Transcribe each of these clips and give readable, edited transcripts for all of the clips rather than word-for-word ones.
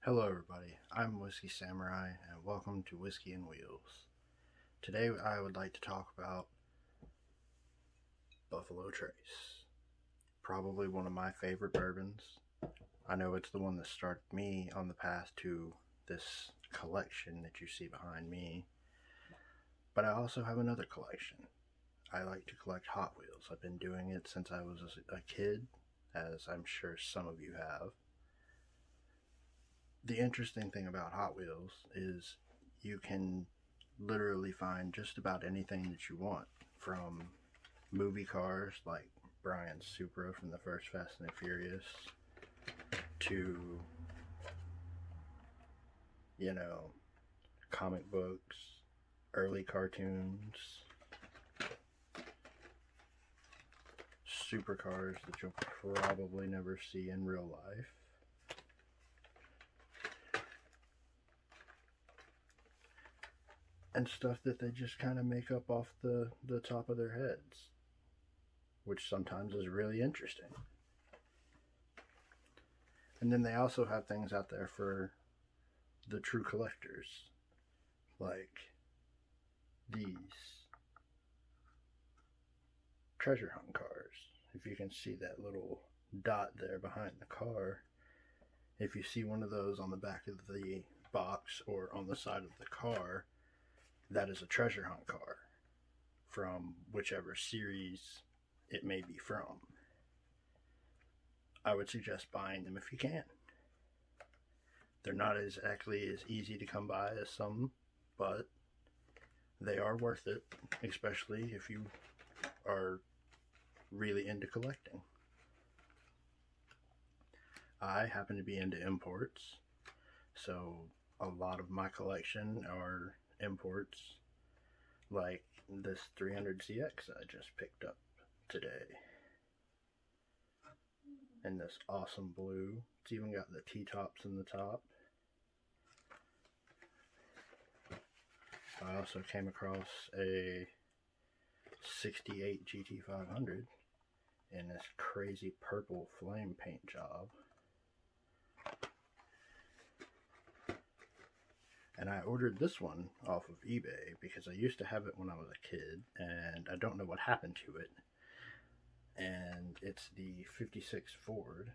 Hello, everybody. I'm Whiskey Samurai, and welcome to Whiskey and Wheels. Today, I would like to talk about Buffalo Trace. Probably one of my favorite bourbons. I know it's the one that started me on the path to this collection that you see behind me, but I also have another collection. I like to collect Hot Wheels. I've been doing it since I was a kid, as I'm sure some of you have. The interesting thing about Hot Wheels is you can literally find just about anything that you want, from movie cars like Brian's Supra from the first Fast and the Furious to, you know, comic books, early cartoons, supercars that you'll probably never see in real life. And stuff that they just kind of make up off the top of their heads, which sometimes is really interesting. And then they also have things out there for the true collectors, like these treasure hunt cars. If you can see that little dot there behind the car, if you see one of those on the back of the box or on the side of the car, that is a treasure hunt car from whichever series it may be from. I would suggest buying them if you can. They're not exactly as easy to come by as some, but they are worth it, especially if you are really into collecting. I happen to be into imports, so a lot of my collection are imports, like this 300CX I just picked up today. In this awesome blue. It's even got the T-tops in the top. I also came across a 68 GT500 in this crazy purple flame paint job. And I ordered this one off of eBay because I used to have it when I was a kid, and I don't know what happened to it. And it's the 56 Ford,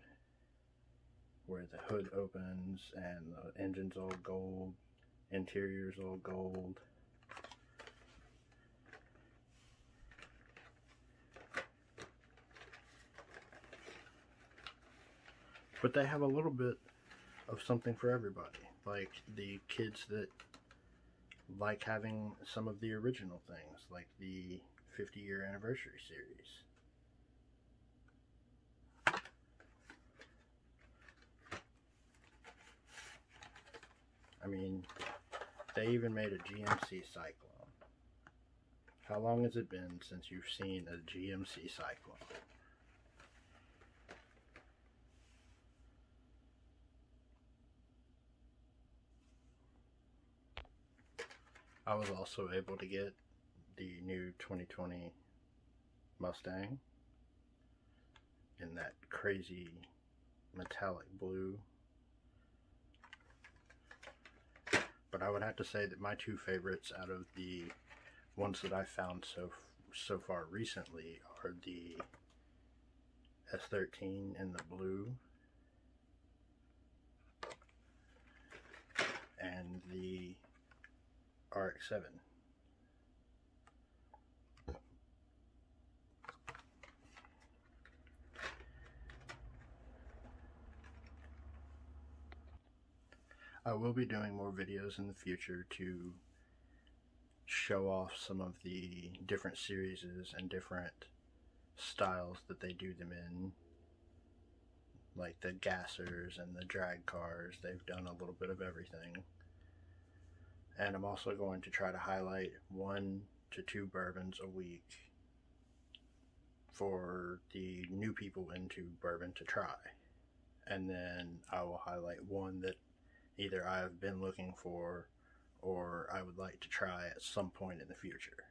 where the hood opens and the engine's all gold, interior's all gold. But they have a little bit of something for everybody, like the kids that like having some of the original things, like the 50-year anniversary series. I mean, they even made a GMC Cyclone. How long has it been since you've seen a GMC Cyclone? I was also able to get the new 2020 Mustang in that crazy metallic blue. But I would have to say that my two favorites out of the ones that I found so far recently are the S13 in the blue and the RX-7. I will be doing more videos in the future to show off some of the different series and different styles that they do them in, like the gassers and the drag cars. They've done a little bit of everything. And I'm also going to try to highlight 1 to 2 bourbons a week for the new people into bourbon to try. And then I will highlight one that either I have been looking for or I would like to try at some point in the future.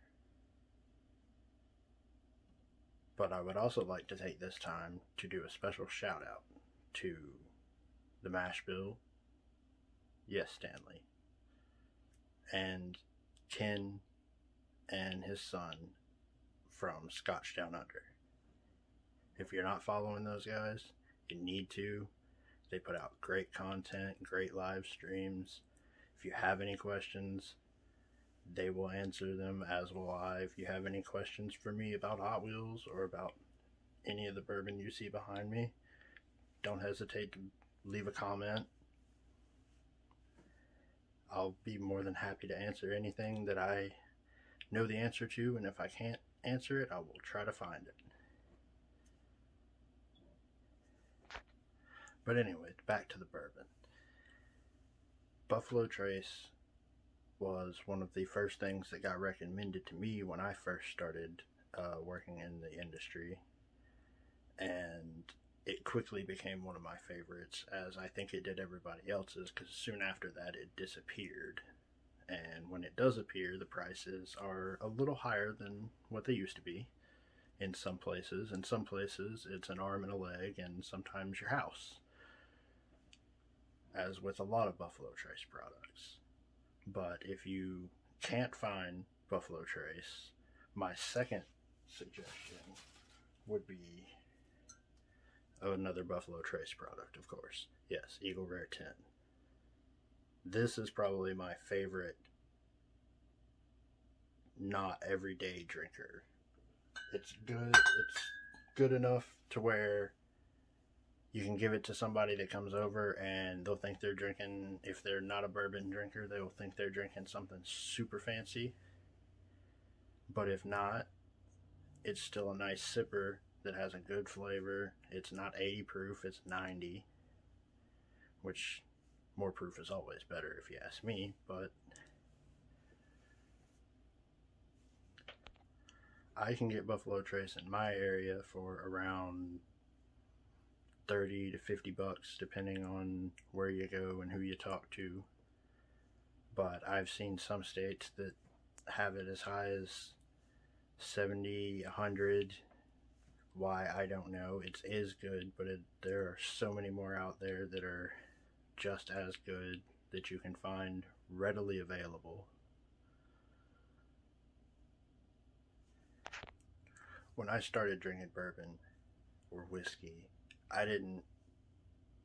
But I would also like to take this time to do a special shout out to the Mash Bill, Yes, Stanley. And Ken and his son from Scotch Down Under. If you're not following those guys, you need to. They put out great content, great live streams. If you have any questions, they will answer them, as will I. If you have any questions for me about Hot Wheels or about any of the bourbon you see behind me, don't hesitate to leave a comment. I'll be more than happy to answer anything that I know the answer to, and if I can't answer it, I will try to find it. But anyway, back to the bourbon. Buffalo Trace was one of the first things that got recommended to me when I first started working in the industry, and it quickly became one of my favorites, as I think it did everybody else's, because soon after that it disappeared. And when it does appear, the prices are a little higher than what they used to be in some places. In some places it's an arm and a leg, and sometimes your house, as with a lot of Buffalo Trace products. But if you can't find Buffalo Trace, my second suggestion would be another Buffalo Trace product, of course. Yes, Eagle Rare 10. This is probably my favorite not everyday drinker. It's good enough to where you can give it to somebody that comes over and they'll think they're drinking, if they're not a bourbon drinker, they'll think they're drinking something super fancy. But if not, it's still a nice sipper that has a good flavor. It's not 80 proof, it's 90, which more proof is always better if you ask me, but I can get Buffalo Trace in my area for around 30 to 50 bucks depending on where you go and who you talk to. But I've seen some states that have it as high as 70, 100. Why, I don't know. It is good, but there are so many more out there that are just as good that you can find readily available. When I started drinking bourbon or whiskey, I didn't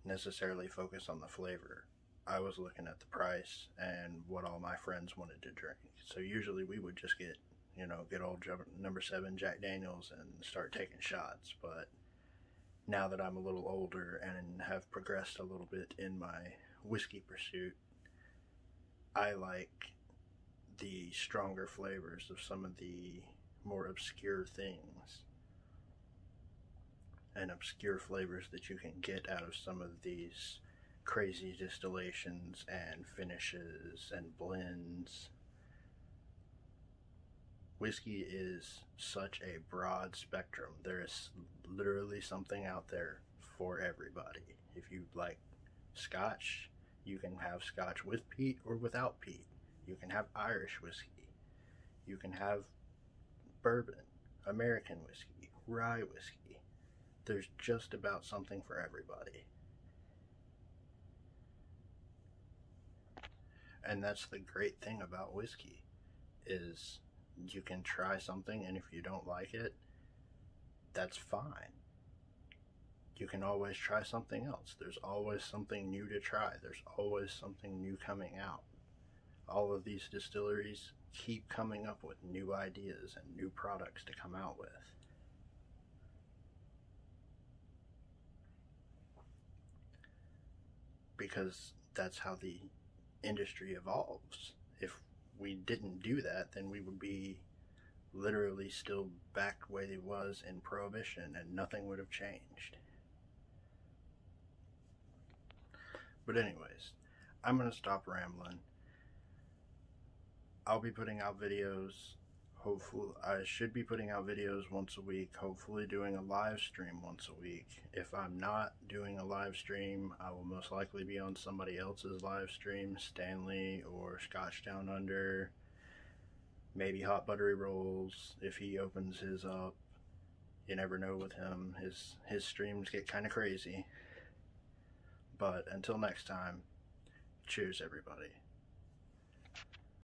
necessarily focus on the flavor. I was looking at the price and what all my friends wanted to drink. So usually we would just get, good old number 7 Jack Daniels and start taking shots. But now that I'm a little older and have progressed a little bit in my whiskey pursuit, I like the stronger flavors of some of the more obscure things and obscure flavors that you can get out of some of these crazy distillations and finishes and blends. Whiskey is such a broad spectrum. There is literally something out there for everybody. If you like Scotch, you can have Scotch with peat or without peat. You can have Irish whiskey. You can have bourbon, American whiskey, rye whiskey. There's just about something for everybody. And that's the great thing about whiskey, is you can try something, and if you don't like it, that's fine. You can always try something else. There's always something new to try. There's always something new coming out. All of these distilleries keep coming up with new ideas and new products to come out with. Because that's how the industry evolves. If we didn't do that, then we would be literally still back where it was in Prohibition and nothing would have changed. But anyways, I'm going to stop rambling. I'll be putting out videos. Hopefully, I should be putting out videos once a week, hopefully doing a live stream once a week. If I'm not doing a live stream, I will most likely be on somebody else's live stream, Stanley or Scotch Down Under, maybe Hot Buttery Rolls if he opens his up. You never know with him, his streams get kind of crazy. But until next time, Cheers, everybody.